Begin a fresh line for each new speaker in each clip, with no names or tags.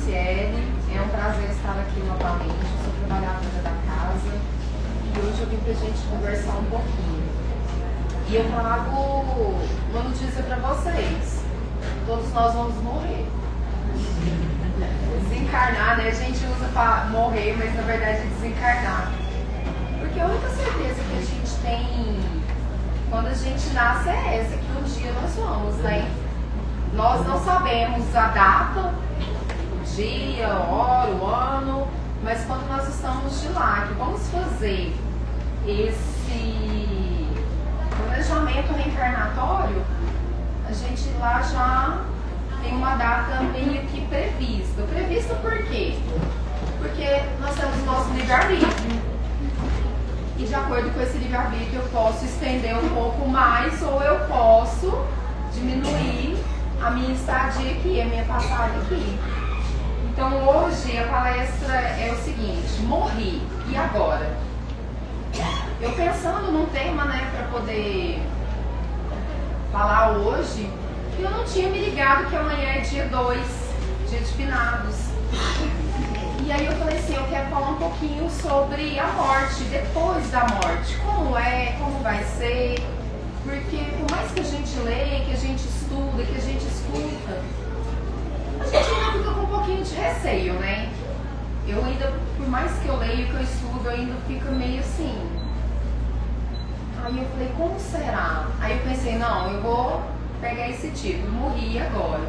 Franciele, é um prazer estar aqui novamente. Eu sou trabalhadora da casa e hoje eu vim pra gente conversar um pouquinho. E eu trago uma notícia pra vocês: todos nós vamos morrer. Desencarnar, né? A gente usa pra morrer, mas na verdade é desencarnar. Porque a única certeza que a gente tem quando a gente nasce é essa, que um dia nós vamos, né? Nós não sabemos a data, o dia, a hora, o ano, mas quando nós estamos de lá, que vamos fazer esse planejamento reencarnatório, a gente lá já tem uma data meio que prevista. Prevista por quê? Porque nós temos o nosso livre-arbítrio. E de acordo com esse livre-arbítrio eu posso estender um pouco mais ou eu posso diminuir a minha estadia aqui, a minha passagem aqui. Então hoje a palestra é o seguinte: morri, e agora? Eu pensando num tema, né, para poder falar hoje, eu não tinha me ligado que amanhã é dia 2, dia de finados. E aí eu falei assim, eu quero falar um pouquinho sobre a morte, depois da morte. Como é, como vai ser. Porque por mais que a gente leia, que a gente estuda, que a gente escuta, a gente ainda fica com um pouquinho de receio, né? Eu ainda, por mais que eu leio, que eu estudo, eu ainda fico meio assim. Aí eu falei, como será? Aí eu pensei, não, eu vou pegar esse título, morri agora.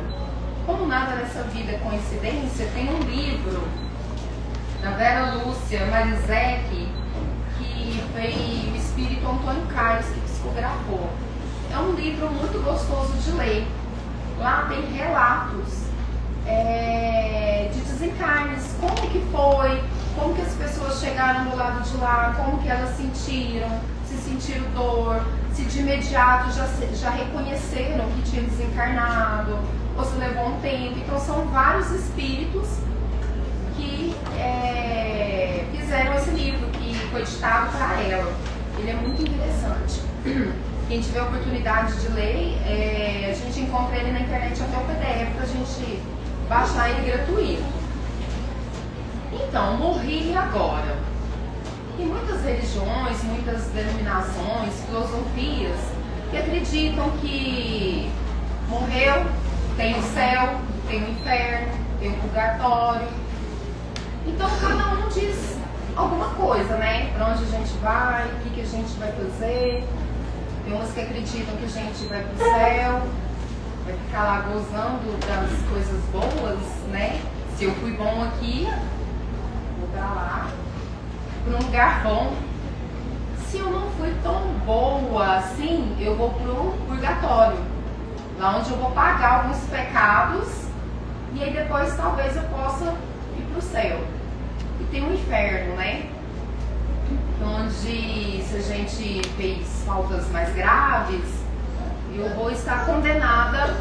Como nada nessa vida é coincidência, tem um livro da Vera Lúcia Marizek, que foi o espírito Antônio Carlos que psicografou. É um livro muito gostoso de ler. Lá tem relatos de desencarnes, como que foi, como que as pessoas chegaram do lado de lá, como que elas sentiram, se sentiram dor, se de imediato já reconheceram que tinha desencarnado, ou se levou um tempo. Então são vários espíritos que fizeram esse livro, que foi ditado para ela. Ele é muito interessante. Quem tiver oportunidade de ler, a gente encontra ele na internet, até o PDF, pra gente baixar ele gratuito. Então, morri agora. Tem muitas religiões, muitas denominações, filosofias que acreditam que morreu, tem o céu, tem o inferno, tem o purgatório. Então cada um diz alguma coisa, né? Pra onde a gente vai, o que a gente vai fazer. Tem umas que acreditam que a gente vai pro céu, vai ficar lá gozando das coisas boas, né? Se eu fui bom aqui, vou pra lá, pra um lugar bom. Se eu não fui tão boa assim, eu vou pro purgatório, lá onde eu vou pagar alguns pecados, e aí depois talvez eu possa ir pro céu. E tem o inferno, né? Onde, se a gente fez faltas mais graves, eu vou estar condenada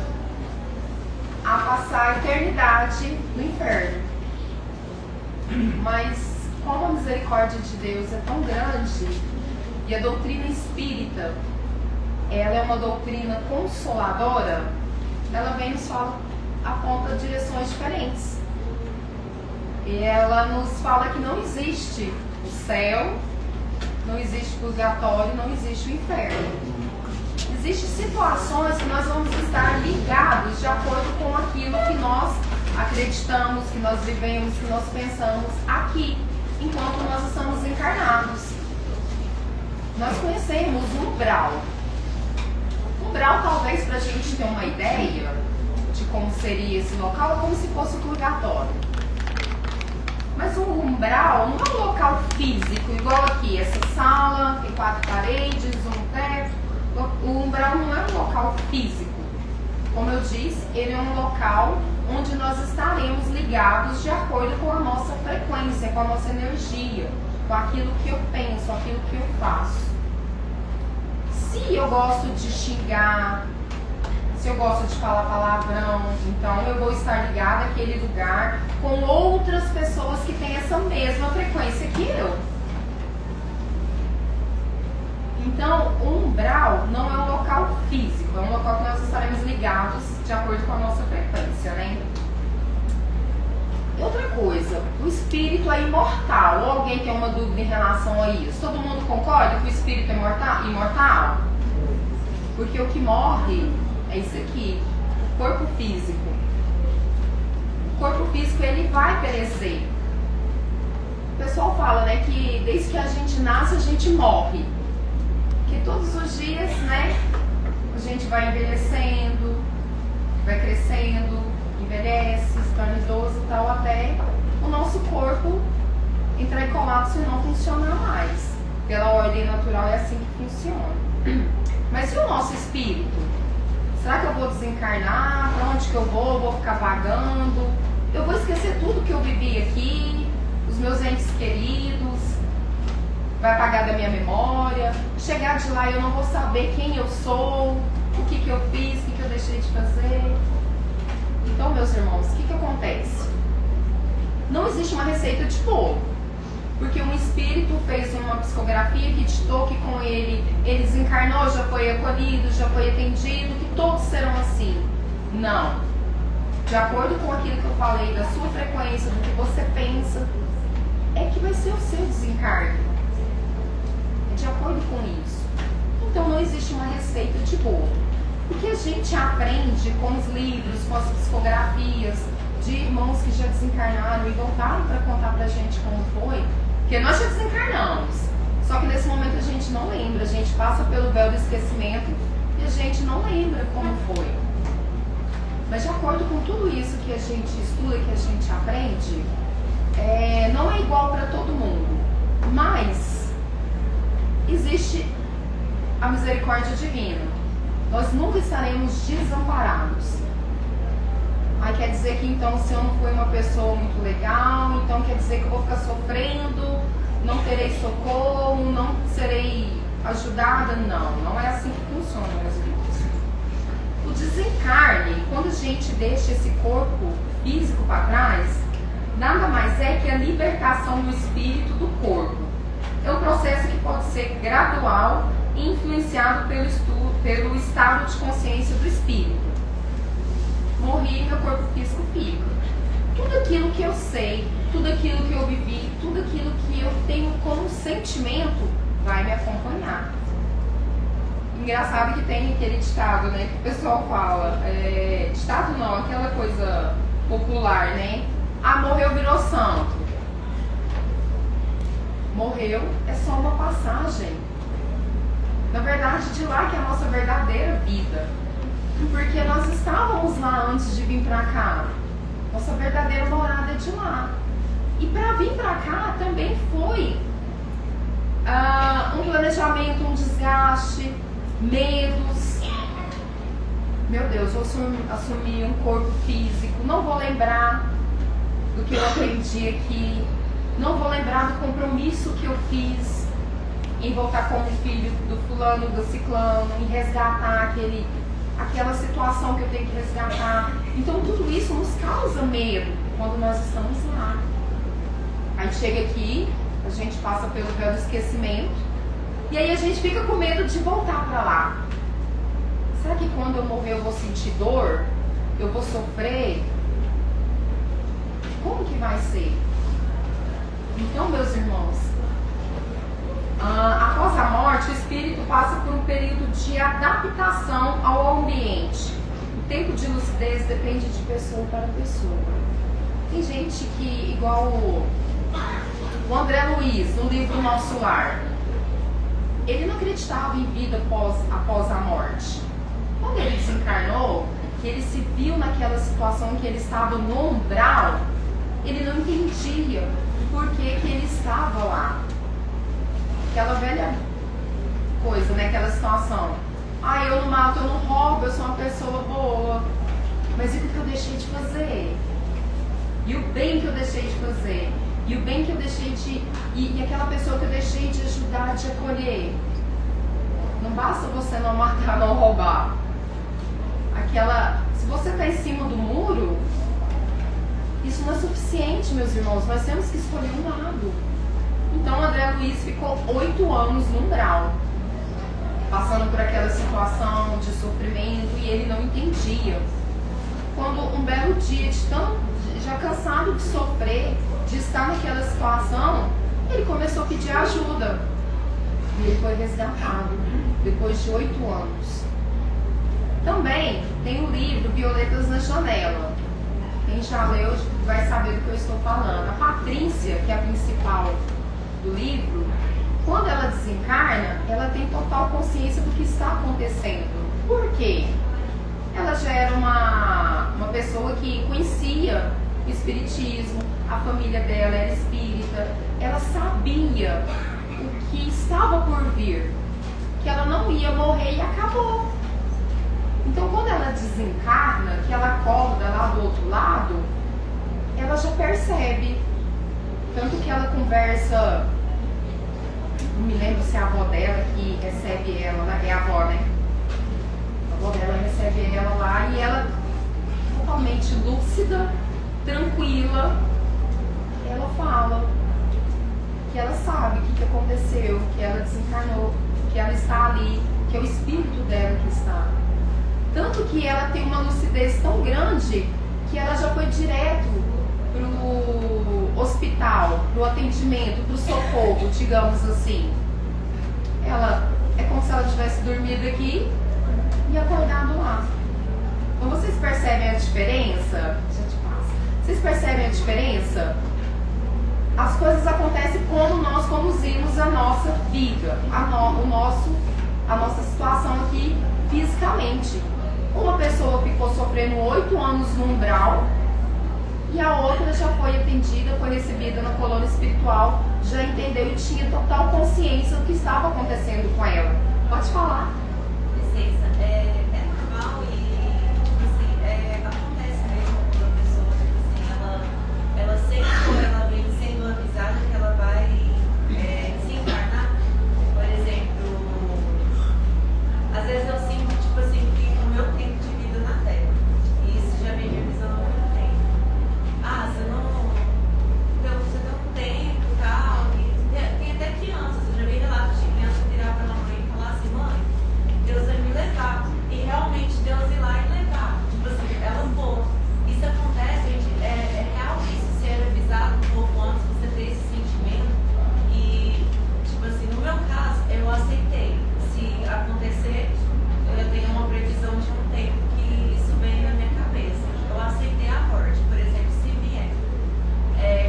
a passar a eternidade no inferno. Mas como a misericórdia de Deus é tão grande, e a doutrina espírita, ela é uma doutrina consoladora, ela vem nos fala, aponta direções diferentes. E ela nos fala que não existe o céu, não existe o purgatório, não existe o inferno. Existem situações que nós vamos estar ligados de acordo com aquilo que nós acreditamos, que nós vivemos, que nós pensamos aqui, enquanto nós estamos encarnados. Nós conhecemos o umbral. O umbral, talvez, para a gente ter uma ideia de como seria esse local, é como se fosse o purgatório. Mas o umbral não é um local físico, igual aqui, essa sala, tem 4 paredes, um teto. O umbral não é um local físico. Como eu disse, ele é um local onde nós estaremos ligados de acordo com a nossa frequência, com a nossa energia, com aquilo que eu penso, aquilo que eu faço. Se eu gosto de xingar, se eu gosto de falar palavrão, então eu vou estar ligada àquele lugar com outras pessoas que têm essa mesma frequência que eu. Então, o umbral não é um local físico, é um local que nós estaremos ligados de acordo com a nossa frequência, né? coisa, o espírito é imortal. Ou alguém tem uma dúvida em relação a isso? Todo mundo concorda que o espírito é imortal? Porque o que morre é isso aqui, o corpo físico. O corpo físico, ele vai perecer. O pessoal fala, né, que desde que a gente nasce, a gente morre. Que todos os dias, né, a gente vai envelhecendo, vai crescendo, envelhece, se torna idoso e tal, até o nosso corpo entrar em colapso e não funcionar mais. Pela ordem natural é assim que funciona. Mas e o nosso espírito? Será que eu vou desencarnar? Para onde que eu vou? Vou ficar vagando? Eu vou esquecer tudo que eu vivi aqui? Os meus entes queridos? Vai apagar da minha memória? Chegar de lá e eu não vou saber quem eu sou, o que eu fiz, o que eu deixei de fazer. Então, meus irmãos, o que acontece? Não existe uma receita de bolo. Porque um espírito fez uma psicografia que ditou que com ele desencarnou, já foi acolhido, já foi atendido, que todos serão assim. Não. De acordo com aquilo que eu falei, da sua frequência, do que você pensa, é que vai ser o seu desencarne. É de acordo com isso. Então não existe uma receita de bolo. O que a gente aprende com os livros, com as psicografias de irmãos que já desencarnaram e voltaram para contar pra gente como foi, porque nós já desencarnamos, só que nesse momento a gente não lembra, a gente passa pelo véu do esquecimento e a gente não lembra como foi. Mas de acordo com tudo isso que a gente estuda, que a gente aprende, não é igual para todo mundo, mas existe a misericórdia divina. Nós nunca estaremos desamparados. Aí quer dizer que então se eu não fui uma pessoa muito legal, então quer dizer que eu vou ficar sofrendo, não terei socorro, não serei ajudada? Não, não é assim que funciona, meus irmãos. O desencarne, quando a gente deixa esse corpo físico para trás, nada mais é que a libertação do espírito do corpo. É um processo que pode ser gradual e influenciado pelo estado de consciência do espírito. Morri, meu corpo físico fica. Tudo aquilo que eu sei, tudo aquilo que eu vivi, tudo aquilo que eu tenho como sentimento vai me acompanhar. Engraçado que tem aquele ditado, né, que o pessoal fala, ditado não, aquela coisa popular, né? Ah, morreu, virou santo. Morreu é só uma passagem. Na verdade, de lá que é a nossa verdadeira vida. Porque nós estávamos lá antes de vir para cá. Nossa verdadeira morada é de lá. E para vir para cá também foi um planejamento, um desgaste, medos. Meu Deus, vou assumir um corpo físico. Não vou lembrar do que eu aprendi aqui. Não vou lembrar do compromisso que eu fiz em voltar como filho do fulano, do ciclano, em resgatar aquela situação que eu tenho que resgatar. Então tudo isso nos causa medo quando nós estamos lá. Aí chega aqui, a gente passa pelo véu do esquecimento e aí a gente fica com medo de voltar para lá. Será que quando eu morrer eu vou sentir dor? Eu vou sofrer? Como que vai ser? Então, meus irmãos, após a morte, o espírito passa por um período de adaptação ao ambiente. O tempo de lucidez depende de pessoa para pessoa. Tem gente que, igual o André Luiz, no livro Nosso Lar, ele não acreditava em vida após a morte. Quando ele desencarnou, que ele se viu naquela situação que ele estava no umbral, ele não entendia por que ele estava lá. Aquela velha coisa, né? Aquela situação. Ah, eu não mato, eu não roubo, eu sou uma pessoa boa. Mas e o que eu deixei de fazer? E o bem que eu deixei de fazer? E o bem que eu deixei de... E aquela pessoa que eu deixei de ajudar, de acolher? Não basta você não matar, não roubar. Se você está em cima do muro, isso não é suficiente, meus irmãos. Nós temos que escolher um lado. Então, André Luiz ficou 8 anos no umbral, passando por aquela situação de sofrimento, e ele não entendia. Quando um belo dia, já cansado de sofrer, sofrer, de estar naquela situação, ele começou a pedir ajuda. E ele foi resgatado depois de 8 anos. Também tem o livro Violetas na Janela. Quem já leu vai saber do que eu estou falando. A Patrícia, que é a principal do livro, quando ela desencarna, ela tem total consciência do que está acontecendo. Por quê? Ela já era uma pessoa que conhecia o espiritismo, a família dela era espírita, ela sabia o que estava por vir, que ela não ia morrer e acabou. Então quando ela desencarna, que ela acorda lá do outro lado, ela já percebe. Tanto que ela conversa, não me lembro se é a avó dela que recebe ela, é a avó, né? A avó dela recebe ela lá e ela, totalmente lúcida, tranquila, ela fala que ela sabe o que aconteceu, que ela desencarnou, que ela está ali, que é o espírito dela que está. Tanto que ela tem uma lucidez tão grande que ela já foi direto pro hospital, pro atendimento, pro socorro, digamos assim. Ela é como se ela tivesse dormido aqui e acordado lá. Então vocês percebem a diferença? Vocês percebem a diferença? As coisas acontecem como nós conduzimos a nossa vida, a nossa situação aqui fisicamente. Uma pessoa ficou sofrendo 8 anos no umbral e a outra já foi atendida, foi recebida na colônia espiritual, já entendeu e tinha total consciência do que estava acontecendo com ela. Pode falar.
Licença, é normal e assim, acontece mesmo quando a pessoa assim, ela sempre ela vem sendo avisada que ela vai se encarnar. Por exemplo, às vezes eu sinto tipo assim que o meu tempo de vida na Terra, e isso já vem me avisando há muito tempo. Ah, você tem um tempo e tal, e tem até crianças, eu já vi relatos de criança virar para a mãe e falar assim, mãe, Deus vai me levar. E realmente Deus ir lá e levar. Tipo assim, ela for. Isso acontece, gente, é real isso, ser avisado um pouco antes, você ter esse sentimento. E, tipo assim, no meu caso, eu aceitei. Se acontecer, eu já tenho uma previsão de um tempo que isso veio na minha cabeça. Eu aceitei a morte, por exemplo, se vier.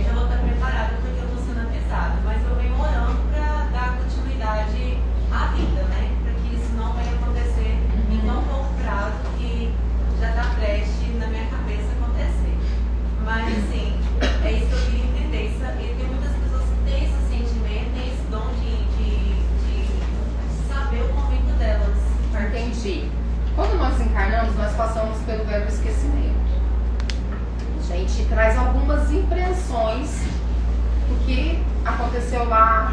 Já vou estar preparada porque eu estou sendo avisada, mas eu venho orando para dar continuidade à vida, né? Para que isso não venha acontecer em tão pouco prazo que já está prestes na minha cabeça acontecer. Mas assim, é isso que eu queria entender. E tem muitas pessoas que têm esse sentimento, têm esse dom de saber o momento delas.
Entendi. Quando nós encarnamos, nós passamos pelo velho esquecimento. A gente traz algumas impressões do que aconteceu lá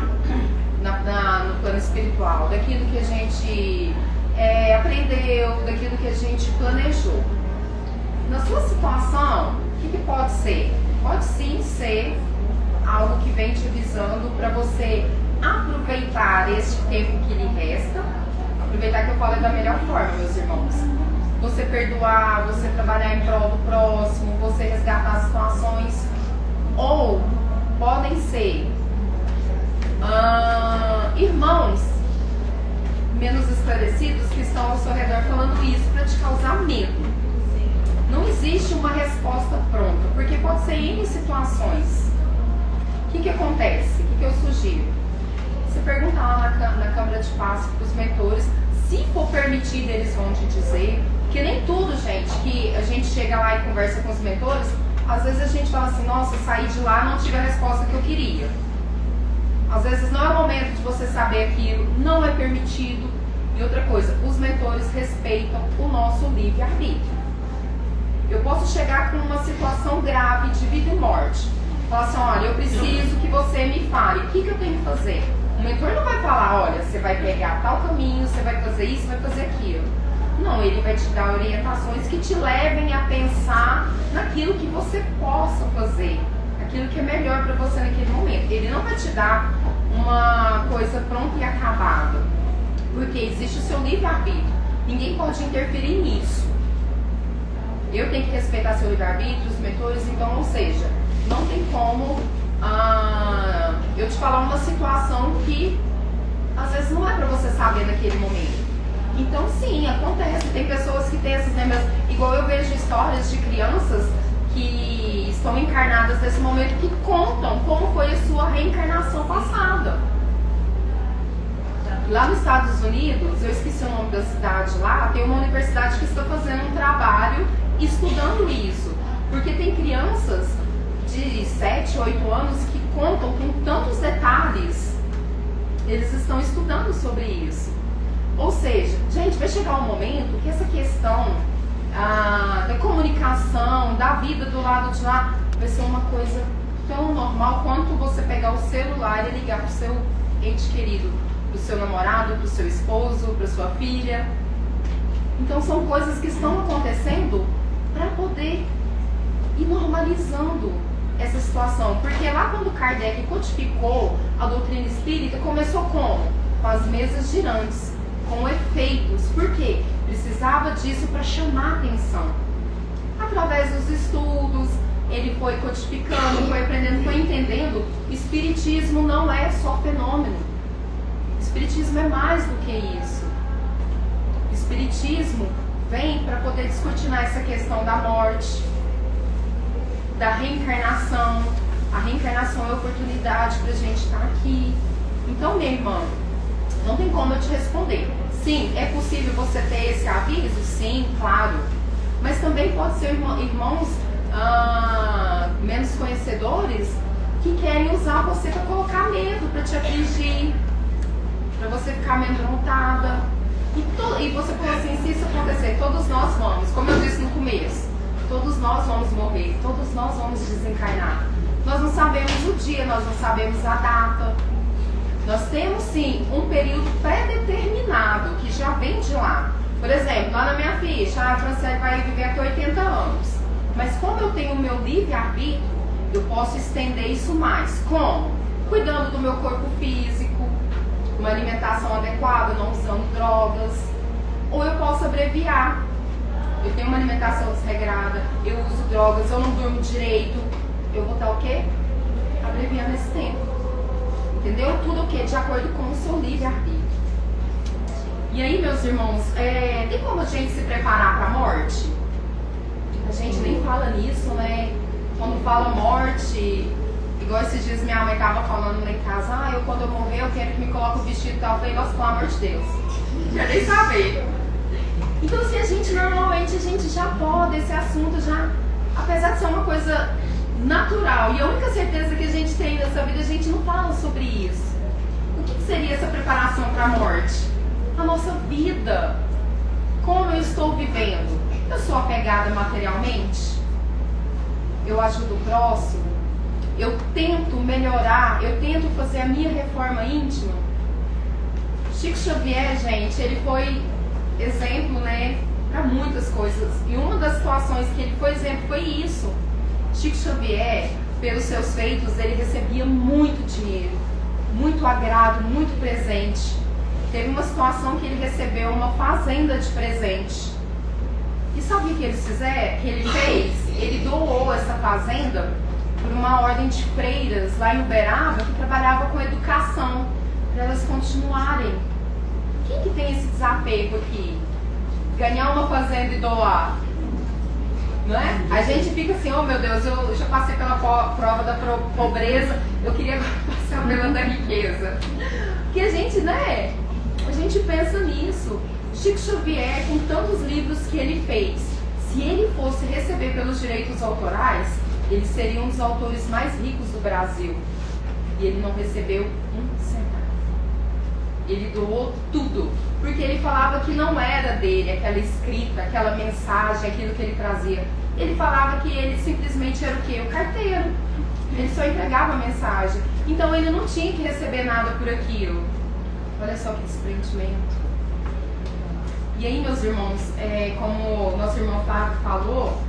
no plano espiritual, daquilo que a gente aprendeu, daquilo que a gente planejou. Na sua situação, o que pode ser? Pode sim ser algo que vem te avisando para você aproveitar este tempo que lhe resta. Aproveitar que eu falo da melhor forma, meus irmãos. Você perdoar, você trabalhar em prol do próximo, você resgatar situações. Ou podem ser irmãos menos esclarecidos que estão ao seu redor falando isso para te causar medo. Não existe uma resposta pronta, porque pode ser em situações. O que acontece? O que eu sugiro? Você perguntar lá na Câmara de Passe para os mentores, se for permitido, eles vão te dizer. Que nem tudo, gente, que a gente chega lá e conversa com os mentores, às vezes a gente fala assim, nossa, saí de lá e não tive a resposta que eu queria. Às vezes não é o momento de você saber aquilo, não é permitido. E outra coisa, os mentores respeitam o nosso livre-arbítrio. Eu posso chegar com uma situação grave de vida e morte. Falar assim, olha, eu preciso que você me fale, o que eu tenho que fazer? O mentor não vai falar, olha, você vai pegar tal caminho, você vai fazer isso, vai fazer aquilo. Não, ele vai te dar orientações que te levem a pensar naquilo que você possa fazer, aquilo que é melhor para você naquele momento. Ele não vai te dar uma coisa pronta e acabada, porque existe o seu livre-arbítrio. Ninguém pode interferir nisso. Eu tenho que respeitar seu livre-arbítrio, os mentores, então, ou seja, não tem como eu te falar uma situação que às vezes não é para você saber naquele momento. Então sim, acontece, tem pessoas que têm essas lembranças, igual eu vejo histórias de crianças que estão encarnadas nesse momento que contam como foi a sua reencarnação passada. Lá nos Estados Unidos, eu esqueci o nome da cidade lá, tem uma universidade que está fazendo um trabalho estudando isso, porque tem crianças de 7, 8 anos que contam com tantos detalhes, eles estão estudando sobre isso. Ou seja, gente, vai chegar um momento que essa questão da comunicação, da vida do lado de lá, vai ser uma coisa tão normal quanto você pegar o celular e ligar para o seu ente querido, para o seu namorado, para o seu esposo, para sua filha. Então são coisas que estão acontecendo para poder ir normalizando essa situação. Porque lá quando Kardec codificou a doutrina espírita, começou como? Com as mesas girantes, com efeitos. Por quê? Precisava disso para chamar atenção. Através dos estudos, ele foi codificando, foi aprendendo, foi entendendo. Espiritismo não é só fenômeno. Espiritismo é mais do que isso. Espiritismo vem para poder discutir essa questão da morte, da reencarnação. A reencarnação é oportunidade para a gente estar aqui. Então, minha irmã, não tem como eu te responder. Sim, é possível você ter esse aviso? Sim, claro. Mas também pode ser irmãos menos conhecedores que querem usar você para colocar medo, para te afligir, para você ficar amedrontada. E você falou assim, se isso acontecer, todos nós vamos, como eu disse no começo, todos nós vamos morrer, todos nós vamos desencarnar. Nós não sabemos o dia, nós não sabemos a data. Nós temos sim um período pré-determinado que já vem de lá. Por exemplo, lá na minha ficha, a Franciele vai viver até 80 anos. Mas como eu tenho o meu livre-arbítrio, eu posso estender isso mais. Como? Cuidando do meu corpo físico, uma alimentação adequada, não usando drogas. Ou eu posso abreviar. Eu tenho uma alimentação desregrada, eu uso drogas, eu não durmo direito. Eu vou estar o quê? Abreviando esse tempo. Entendeu? Tudo o quê? De acordo com o seu livre-arbítrio. E aí, meus irmãos, tem como a gente se preparar para a morte? A gente nem fala nisso, né? Quando fala morte, igual esses dias minha mãe estava falando lá em casa, quando eu morrer, eu quero que me coloque o vestido e tal. Eu falei, nossa, pelo amor de Deus. Já nem saber. Então, assim, a gente normalmente, a gente já pode, esse assunto já, apesar de ser uma coisa natural, e a única certeza que a gente tem nessa vida, a gente não fala sobre isso. O que seria essa preparação para a morte? A nossa vida. Como eu estou vivendo? Eu sou apegada materialmente? Eu ajudo o próximo? Eu tento melhorar? Eu tento fazer a minha reforma íntima? Chico Xavier, gente, ele foi exemplo, né, para muitas coisas. E uma das situações que ele foi exemplo foi isso. Chico Xavier, pelos seus feitos, ele recebia muito dinheiro, muito agrado, muito presente. Teve uma situação que ele recebeu uma fazenda de presente. E sabe o que eles fizeram? Que ele fez? Ele doou essa fazenda por uma ordem de freiras lá em Uberaba que trabalhava com educação, para elas continuarem. Quem que tem esse desapego aqui? Ganhar uma fazenda e doar? Não é? A gente fica assim, oh meu Deus, eu já passei pela prova da pobreza, eu queria passar pela da riqueza. Porque a gente, né? A gente pensa nisso. Chico Xavier, com tantos livros que ele fez, se ele fosse receber pelos direitos autorais, ele seria um dos autores mais ricos do Brasil. E ele não recebeu um centavo. Ele doou tudo. Porque ele falava que não era dele aquela escrita, aquela mensagem, aquilo que ele trazia. Ele falava que ele simplesmente era o quê? O carteiro. Ele só entregava a mensagem. Então ele não tinha que receber nada por aquilo. Olha só que desprendimento. E aí, meus irmãos, como o nosso irmão Fábio falou,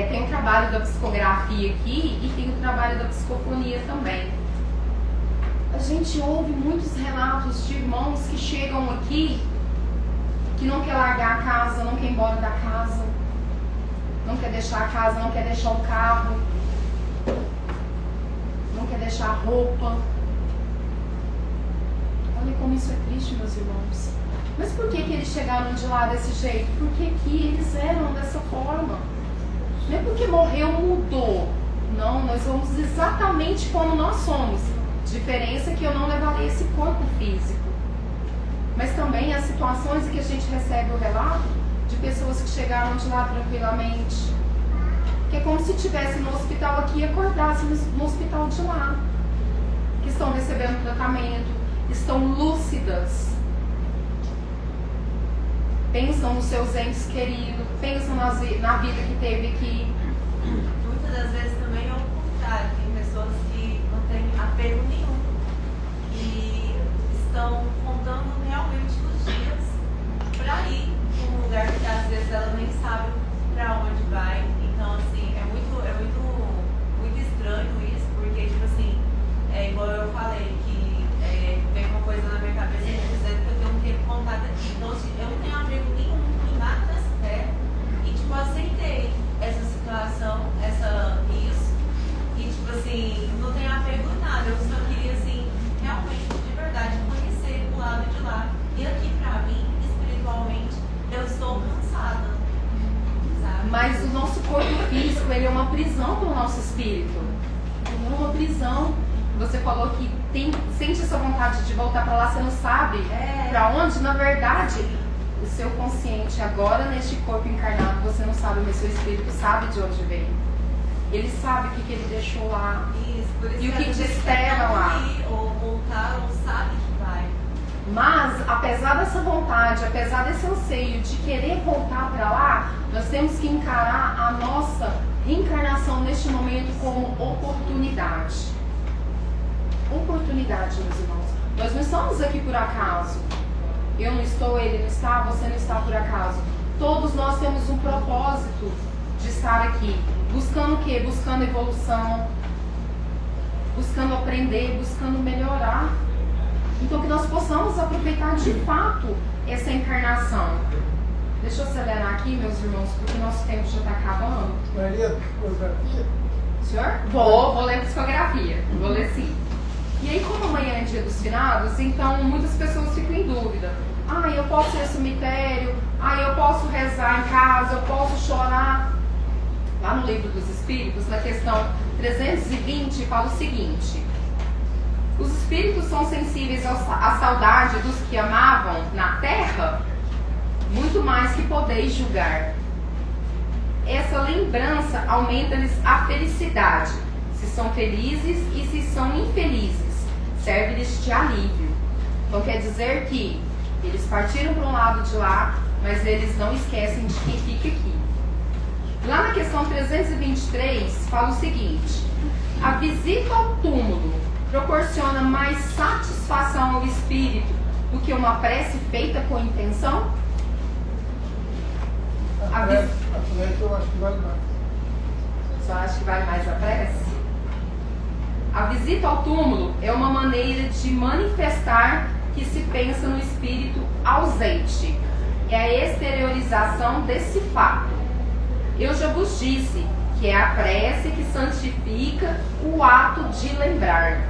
tem o trabalho da psicografia aqui e tem o trabalho da psicofonia também. A gente ouve muitos relatos de irmãos que chegam aqui que não quer largar a casa, não quer ir embora da casa, não quer deixar a casa, não quer deixar o carro. não quer deixar a roupa. Olha como isso é triste, meus irmãos. Mas por que eles chegaram de lá desse jeito? Porque que eles eram dessa forma. Não é porque morreu, mudou. Não, nós somos exatamente como nós somos. Diferença é que eu não levarei esse corpo físico. Mas também as situações em que a gente recebe o relato de pessoas que chegaram de lá tranquilamente. Que é como se estivesse no hospital aqui e acordasse no hospital de lá. Que estão recebendo tratamento, estão lúcidas. Pensam nos seus entes queridos, pensam na vida que teve aqui.
Muitas das vezes também é o contrário. Tem pessoas que não têm apego nenhum. Que estão contando realmente os dias para ir para um lugar que às vezes ela nem sabe para onde vai. Então, assim, é muito estranho isso, porque, tipo assim, igual eu falei, que vem uma coisa na minha cabeça dizendo que eu tenho um tempo contado aqui. Então, assim, eu não tenho apego nenhum em nada dessa terra. E, tipo, aceitei essa situação, isso. E, tipo assim, não tenho apego em nada. Eu só queria, assim, realmente, de verdade, conhecer o lado de lá. E aqui, pra mim, espiritualmente, eu estou cansada. Sabe?
Mas o nosso corpo físico, ele é uma prisão para o nosso espírito. Ele é uma prisão. Você falou que sente essa vontade de voltar para lá, você não sabe para onde. Na verdade, o seu consciente agora neste corpo encarnado, você não sabe, mas seu espírito sabe de onde veio. Ele sabe o que ele deixou lá.
Isso, por isso
e o que te espera lá.
Ou voltar, ou sabe que vai.
Mas, apesar dessa vontade, apesar desse anseio de querer voltar para lá, nós temos que encarar a nossa reencarnação neste momento como oportunidade. Oportunidade, meus irmãos. Nós não estamos aqui por acaso. Eu não estou, ele não está, você não está por acaso. Todos nós temos um propósito de estar aqui. Buscando o quê? Buscando evolução, buscando aprender, buscando melhorar. Então que nós possamos aproveitar de fato essa encarnação. Deixa eu acelerar aqui, meus irmãos, porque nosso tempo já está acabando.
Maria, psicografia?
Senhor? Vou ler psicografia. Vou ler sim. E aí, como amanhã é dia dos finados, então muitas pessoas ficam em dúvida. Eu posso ir ao cemitério, eu posso rezar em casa, eu posso chorar. Lá no Livro dos Espíritos, na questão 320, fala o seguinte: os espíritos são sensíveis à saudade dos que amavam na terra, muito mais que podeis julgar. Essa lembrança aumenta-lhes a felicidade, se são felizes e se são infelizes, serve-lhes de alívio. Então quer dizer que eles partiram para um lado de lá, mas eles não esquecem de quem fica aqui. Lá na questão 323 fala o seguinte: a visita ao túmulo proporciona mais satisfação ao espírito do que uma prece feita com intenção?
A prece eu acho que vale mais.
Só acho que vale mais a prece? A visita ao túmulo é uma maneira de manifestar que se pensa no espírito ausente. É a exteriorização desse fato. Eu já vos disse que é a prece que santifica o ato de lembrar.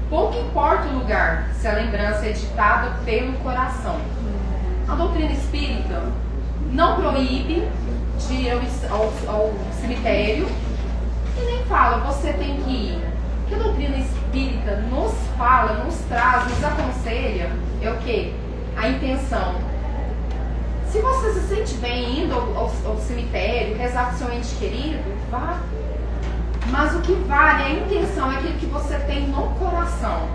Pouco importa o lugar, se a lembrança é ditada pelo coração. A doutrina espírita não proíbe de ir ao cemitério e nem fala, você tem que ir. O que a doutrina espírita nos fala, nos traz, nos aconselha é o quê? A intenção. Se você se sente bem indo ao cemitério, rezar com seu ente querido, vá. Mas o que vale, a intenção, é aquilo que você tem no coração.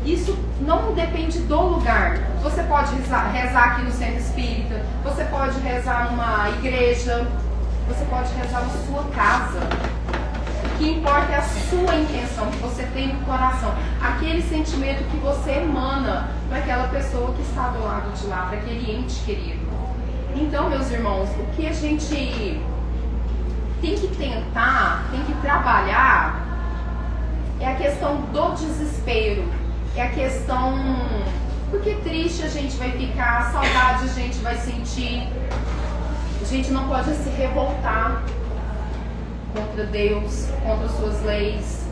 Isso não depende do lugar. Você pode rezar aqui no centro espírita, você pode rezar numa igreja, você pode rezar na sua casa. O que importa é a sua intenção, que você tem no coração. Aquele sentimento que você emana para aquela pessoa que está do lado de lá, para aquele ente querido. Então, meus irmãos, o que a gente tem que tentar, tem que trabalhar, é a questão do desespero. É a questão, porque triste a gente vai ficar, saudade a gente vai sentir. A gente não pode se revoltar contra Deus, contra suas leis.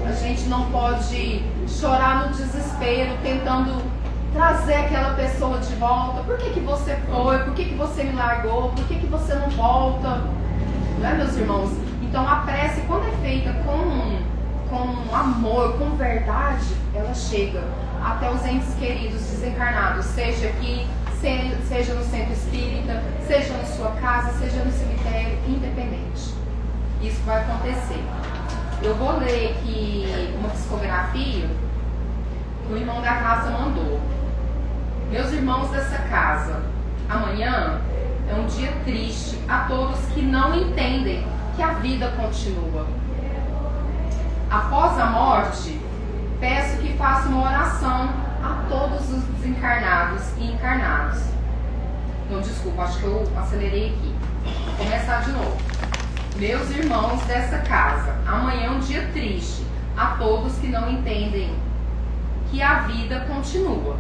A gente não pode chorar no desespero, tentando trazer aquela pessoa de volta. Por que você foi? Por que você me largou? Por que você não volta? Não é, meus irmãos? Então a prece, quando é feita com amor, com verdade, ela chega até os entes queridos desencarnados, seja aqui, seja no centro espírita, seja na sua casa, seja no cemitério, independente. Isso vai acontecer. Eu vou ler aqui uma psicografia que o irmão da casa mandou. Meus irmãos dessa casa, amanhã é um dia triste a todos que não entendem que a vida continua. Após a morte, peço que faça uma oração a todos os desencarnados e encarnados. Não, desculpa, acho que eu acelerei aqui. Vou começar de novo. Meus irmãos dessa casa, amanhã é um dia triste a todos que não entendem que a vida continua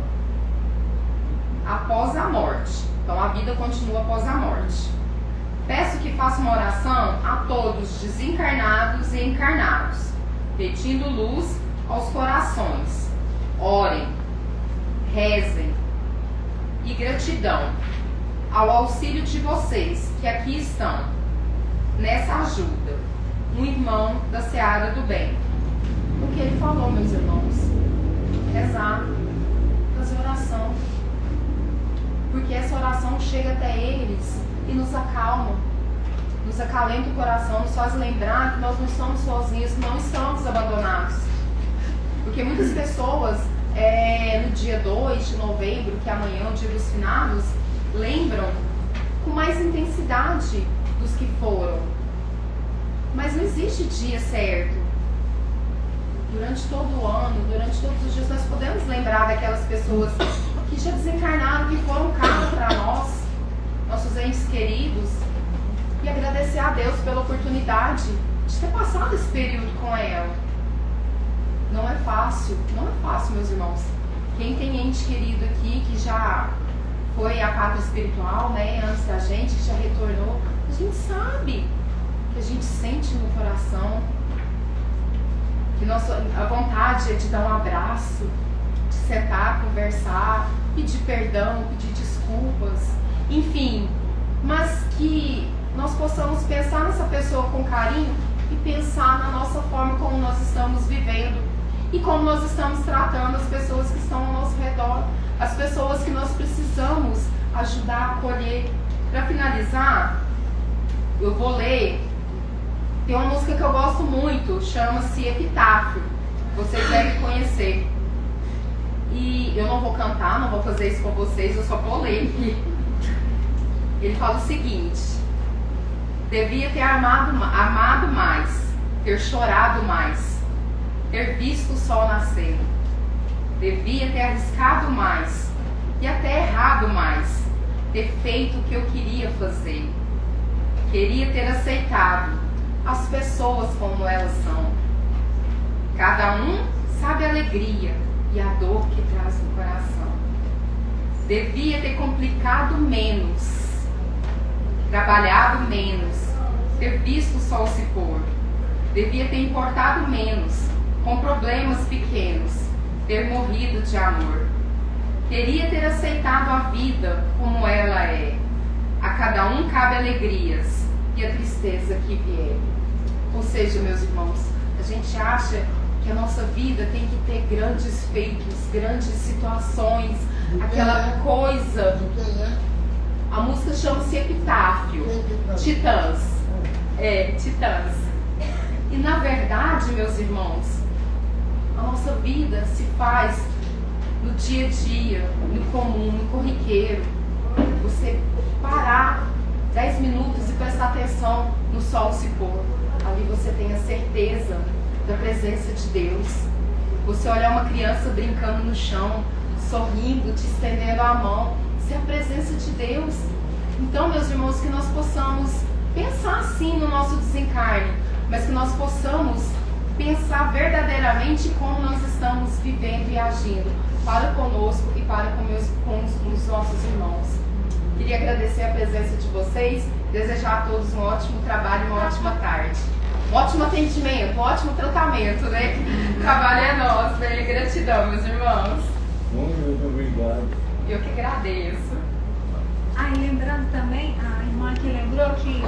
após a morte. Então a vida continua após a morte. Peço que faça uma oração a todos desencarnados e encarnados, pedindo luz aos corações. Orem, rezem e gratidão ao auxílio de vocês que aqui estão nessa ajuda. Um irmão da Seara do Bem. O que ele falou, meus irmãos? Rezar, fazer oração. Porque essa oração chega até eles e nos acalma, nos acalenta o coração, nos faz lembrar que nós não estamos sozinhos, que não estamos abandonados. Porque muitas pessoas, no dia 2 de novembro, que amanhã é o dia dos finados, lembram com mais intensidade dos que foram. Mas não existe dia certo. Durante todo o ano, durante todos os dias, nós podemos lembrar daquelas pessoas que já desencarnaram, que foram caro para nós, nossos entes queridos, e agradecer a Deus pela oportunidade de ter passado esse período com ela. Não é fácil, meus irmãos. Quem tem ente querido aqui que já foi à pátria espiritual, né, antes da gente, que já retornou, a gente sabe, que a gente sente no coração, que a vontade é de dar um abraço, de sentar, conversar, pedir perdão, pedir desculpas, enfim, mas que nós possamos pensar nessa pessoa com carinho e pensar na nossa forma como nós estamos vivendo e como nós estamos tratando as pessoas que estão ao nosso redor, as pessoas que nós precisamos ajudar a acolher. Para finalizar, eu vou ler, tem uma música que eu gosto muito, chama-se Epitáfio, vocês devem conhecer. E eu não vou cantar, não vou fazer isso com vocês, eu só vou ler aqui. Ele fala o seguinte: devia ter amado mais, ter chorado mais, ter visto o sol nascer. Devia ter arriscado mais e até errado mais, ter feito o que eu queria fazer. Queria ter aceitado as pessoas como elas são. Cada um sabe a alegria e a dor que traz no coração. Devia ter complicado menos, trabalhado menos, ter visto o sol se pôr. Devia ter importado menos, com problemas pequenos, ter morrido de amor. Queria ter aceitado a vida como ela é. A cada um cabe alegrias e a tristeza que vier. Ou seja, meus irmãos, a gente acha que a nossa vida tem que ter grandes feitos, grandes situações, aquela coisa. A música chama-se Epitáfio, Titãs. Titãs. E na verdade, meus irmãos, a nossa vida se faz no dia a dia, no comum, no corriqueiro. Você parar 10 minutos e prestar atenção no sol se pôr. Ali você tem a certeza da presença de Deus. Você olhar uma criança brincando no chão, sorrindo, te estendendo a mão, isso é a presença de Deus. Então, meus irmãos, que nós possamos pensar assim no nosso desencarne, mas que nós possamos pensar verdadeiramente como nós estamos vivendo e agindo para conosco e para com os nossos irmãos. Queria agradecer a presença de vocês, desejar a todos um ótimo trabalho e uma ótima tarde. ótimo atendimento, ótimo tratamento, né? O trabalho é nosso, né? Gratidão, meus irmãos.
Muito obrigado.
Eu que agradeço.
Aí lembrando também, a irmã que lembrou que